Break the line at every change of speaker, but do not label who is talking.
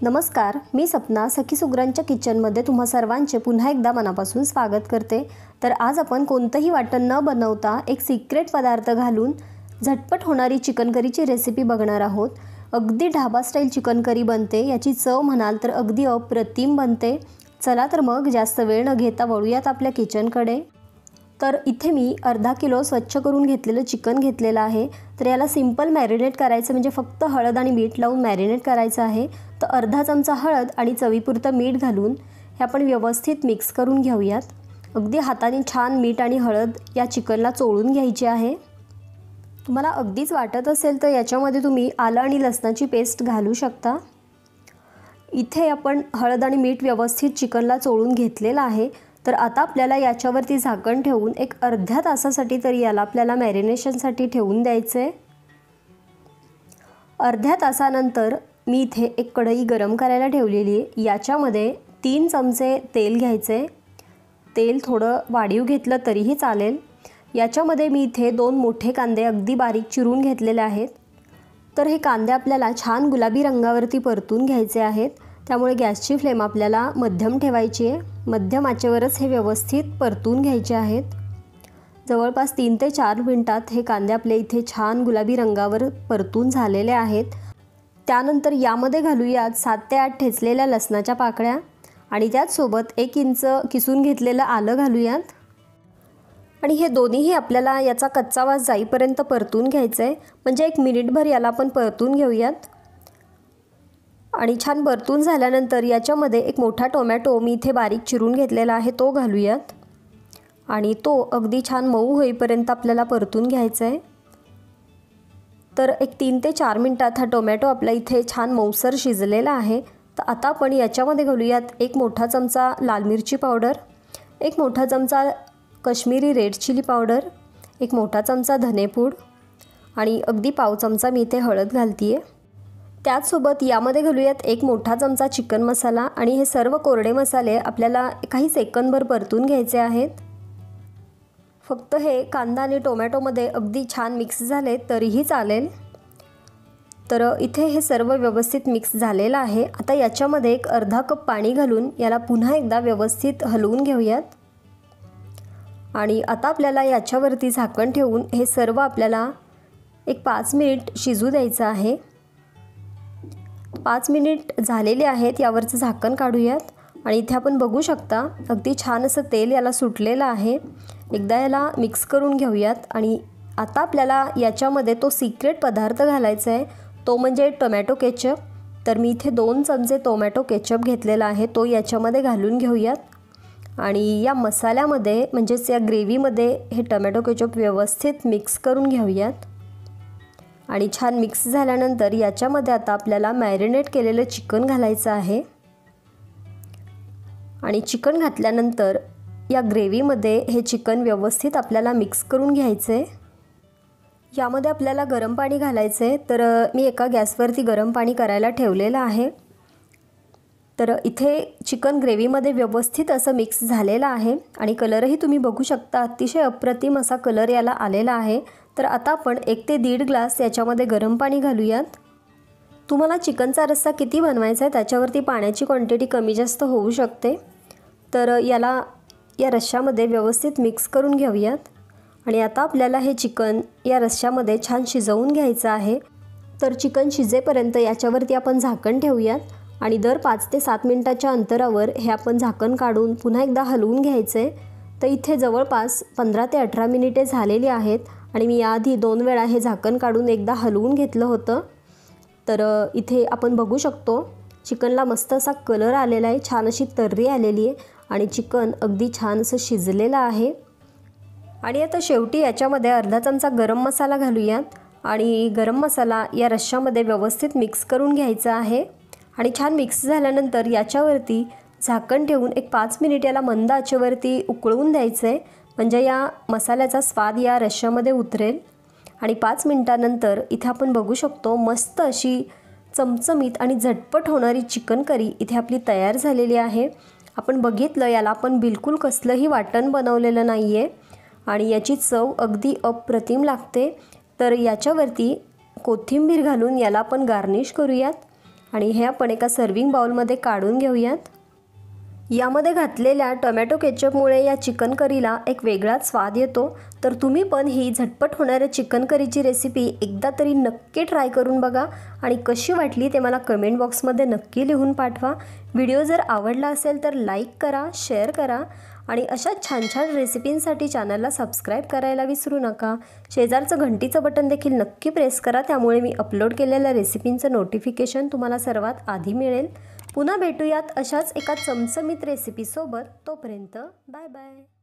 नमस्कार, मी सपना सखी सुगरांच्या किचनमध्ये तुम्हा सर्वांचे पुन्हा एकदा मनापासून स्वागत करते। तर आज आपण कोणतंही वाटण न बनवता एक सिक्रेट पदार्थ घालून झटपट होणारी चिकन करीची रेसिपी बघणार आहोत। अगदी ढाबा स्टाईल चिकन करी बनते, याची चव म्हणाल तर अगदी अप्रतिम बनते। चला तर मग जास्त वेळ न घेता वळूयात आपल्या किचनकडे। तर इथे मी अर्धा किलो स्वच्छ करून घेतलेलं चिकन घेतलेलं आहे। तर याला सिंपल मॅरिनेट करायचं, म्हणजे फक्त हळद आणि मीठ लावून मॅरिनेट करायचं आहे। तर अर्धा चमचा हळद आणि चवीपुरतं मीठ घालून हे आपण व्यवस्थित मिक्स करून घेऊयात। अगदी हाताने छान मीठ आणि हळद या चिकनला चोळून घ्यायची आहे। तुम्हाला अगदीच वाटत असेल तर याच्यामध्ये तुम्ही आलं आणि लसणाची पेस्ट घालू शकता। इथे आपण हळद आणि मीठ व्यवस्थित चिकनला चोळून घेतलेलं आहे। तर आता आपल्याला याच्यावरती झाकण ठेवून एक अर्ध्या तासासाठी तरी याला आपल्याला मॅरिनेशनसाठी ठेवून द्यायचे। अर्ध्या तासानंतर मी इथे एक कढई गरम करायला ठेवलेली आहे। याच्यामध्ये 3 चमचे तेल घ्यायचे। तेल थोडं वाढीव घेतलं तरीही चालेल। याच्यामध्ये मी इथे 2 मोठे कांदे अगदी बारीक चिरून घेतलेले आहेत। तर हे कांदे आपल्याला छान गुलाबी रंगावरती परतून घ्यायचे आहेत, त्यामुळे गॅसची फ्लेम आपल्याला मध्यम ठेवायची आहे। मध्यम आचेवरच हे व्यवस्थित परतून घ्यायचे आहेत। जवळपास 3 ते 4 मिनिटात हे कांदे आपले इथे छान गुलाबी रंगावर परतून झालेले आहेत। त्यानंतर यामध्ये घालूयात 7 ते 8 ठेचलेल्या लसणाच्या पाकळ्या आणि त्याचसोबत 1 इंच किसून घेतलेलं आलं घालूयात। आणि हे दोन्हीही आपल्याला याचा कच्चा वास जाईपर्यंत परतून घ्यायचं आहे, म्हणजे 1 मिनिटभर याला आपण परतून घेऊयात। आणि छान परतून झाल्यानंतर याच्यामध्ये एक मोठा टोमॅटो मी इथे बारीक चिरून घेतलेला आहे तो घालूयात आणि तो अगदी छान मऊ होईपर्यंत आपल्याला परतून घ्यायचा आहे। तर एक 3 ते 4 मिनिटात हा टोमॅटो आपला इथे छान मऊसर शिजलेला आहे। तर आता आपण याच्यामध्ये घालूयात 1 मोठा चमचा लाल मिरची पावडर, 1 मोठा चमचा काश्मीरी रेड चिली पावडर, 1 मोठा चमचा धनेपूड आणि अगदी पाव चमचा मी इथे हळद घालते आहे। त्याचसोबत यामध्ये घालूयात 1 मोठा चमचा चिकन मसाला आणि हे सर्व कोरडे मसाले आपल्याला काही सेकंदभर परतून घ्यायचे आहेत। फक्त हे कांदा आणि टोमॅटोमध्ये अगदी छान मिक्स झाले तरीही चालेल। तर इथे हे सर्व व्यवस्थित मिक्स झालेलं आहे। आता याच्यामध्ये एक अर्धा कप पाणी घालून याला पुन्हा एकदा व्यवस्थित हलवून घेऊयात आणि आता आपल्याला याच्यावरती झाकण ठेवून हे सर्व आपल्याला एक 5 मिनिट शिजू द्यायचं आहे। 5 मिनिट झालेले आहेत, यावरचं झाकण काढूयात आणि इथे आपण बघू शकता अगदी छान असं तेल याला सुटलेलं आहे। एकदा याला मिक्स करून घेऊयात आणि आता आपल्याला याच्यामध्ये तो सिक्रेट पदार्थ घालायचा आहे, तो म्हणजे टोमॅटो केचप। तर मी इथे 2 चमचे टोमॅटो केचप घेतलेला आहे, तो याच्यामध्ये घालून घेऊयात आणि या मसाल्यामध्ये म्हणजेच या ग्रेव्हीमध्ये हे टोमॅटो केचप व्यवस्थित मिक्स करून घेऊयात। आणि छान मिक्स झाल्यानंतर याच्यामध्ये आता आपल्याला मॅरिनेट केलेलं चिकन घालायचं आहे आणि चिकन घातल्यानंतर या ग्रेव्हीमध्ये हे चिकन व्यवस्थित आपल्याला मिक्स करून घ्यायचं आहे। यामध्ये आपल्याला गरम पाणी घालायचं आहे। तर मी एका गॅसवरती गरम पाणी करायला ठेवलेलं आहे। तर इथे चिकन ग्रेव्हीमध्ये व्यवस्थित असं मिक्स झालेलं आहे आणि कलरही तुम्ही बघू शकता, अतिशय अप्रतिम असा कलर याला आलेला आहे। तर आता आपण 1 ते 1.5 ग्लास याच्यामध्ये गरम पाणी घालूयात। तुम्हाला चिकनचा रस्सा किती बनवायचा आहे त्याच्यावरती पाण्याची क्वांटिटी कमी जास्त होऊ शकते। तर याला या रश्श्यामध्ये व्यवस्थित मिक्स करून घेऊयात आणि आता आपल्याला हे चिकन या रश्श्यामध्ये छान शिजवून घ्यायचं आहे। तर चिकन शिजेपर्यंत याच्यावरती आपण झाकण ठेवूयात आणि दर 5 ते 7 मिनिटाच्या अंतरावर हे आपण झाकण काढून पुन्हा एकदा हलवून घ्यायचं आहे। तर इथे जवळपास 15 ते 18 मिनिटे झालेली आहेत आणि मी याआधी 2 वेळा हे झाकण काढून एकदा हलवून घेतलं होतं। तर इथे आपण बघू शकतो चिकनला मस्त असा कलर आलेला आहे, छान अशी तर्री आलेली आहे आणि चिकन अगदी छान असं शिजलेलं आहे। आणि आता शेवटी याच्यामध्ये अर्धा चमचा गरम मसाला घालूयात आणि गरम मसाला या रश्श्यामध्ये व्यवस्थित मिक्स करून घ्यायचा आहे आणि छान मिक्स झाल्यानंतर याच्यावरती झाकण ठेवून एक 5 मिनिट याला मंद आचेवरती उकळवून द्यायचं आहे, म्हणजे या मसाल्याचा स्वाद या रश्श्यामध्ये उतरेल। आणि 5 मिनिटानंतर इथे आपण बघू शकतो मस्त अशी चमचमीत आणि झटपट होणारी चिकन करी इथे आपली तयार झालेली आहे। आपण बघितलं याला आपण बिलकुल कसलंही वाटण बनवलेलं नाही आहे आणि याची चव अगदी अप्रतिम लागते। तर याच्यावरती कोथिंबीर घालून याला आपण गार्निश करूयात आणि हे आपण एका सर्विंग बाउलमध्ये काढून घेऊयात। यामध्ये घातलेल्या टोमॅटो केचपमुळे या चिकन करीला एक वेगळाच स्वाद येतो। तर तुम्ही पण ही झटपट होणाऱ्या चिकन करीची रेसिपी एकदा तरी नक्की ट्राय करून बघा आणि कशी वाटली ते मला कमेंट बॉक्समध्ये नक्की लिहून पाठवा। व्हिडिओ जर आवडला असेल तर लाईक करा, शेअर करा आणि अशा छान छान रेसिपींसाठी चॅनलला सबस्क्राईब करायला विसरू नका। शेजारचं घंटीचं बटन देखील नक्की प्रेस करा, त्यामुळे मी अपलोड केलेल्या रेसिपींचं नोटिफिकेशन तुम्हाला सर्वात आधी मिळेल। पुन्हा भेटूयात अशाच एका चमचमीत रेसिपीसोबत। तोपर्यंत बाय बाय।